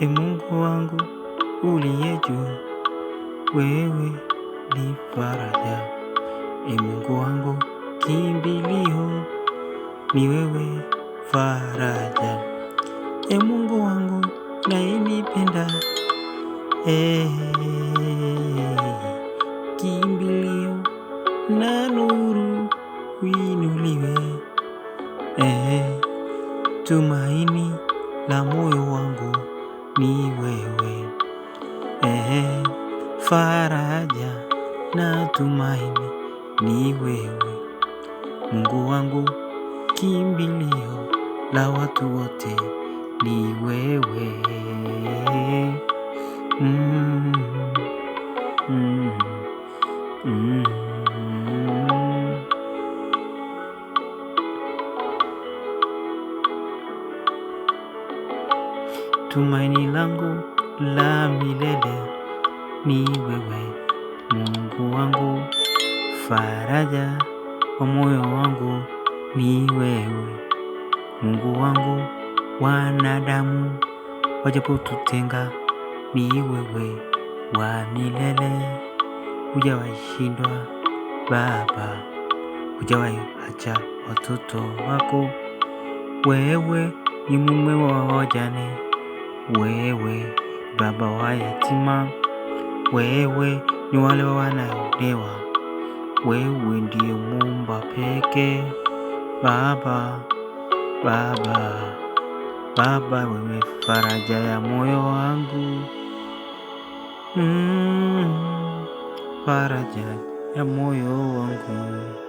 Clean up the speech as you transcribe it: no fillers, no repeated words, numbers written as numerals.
Mungu wangu uliye juu, wewe ni faraja. Mungu wangu kimbilio, ni wewe faraja. Mungu wangu unayenipenda, kimbilio na nuru uinuliwe. Tumaini la moyo wangu ni wewe, faraja na tumaini ni wewe. Mungu wangu kimbilio la watu wote ni wewe. Tumaini langu la milele ni wewe. Mungu wangu faraja wa moyo wangu ni wewe. Mungu wangu wanadamu wajapotutenga, ni wewe wa milele. Hujawahi shindwa Baba, hujawahi acha watoto wako. Wewe ni mume wa wajane, wewe baba wa yatima, wewe ni wale wanaonewa. Wewe ndiye Muumba pekee. Baba, wewe faraja ya moyo wangu, faraja ya moyo wangu.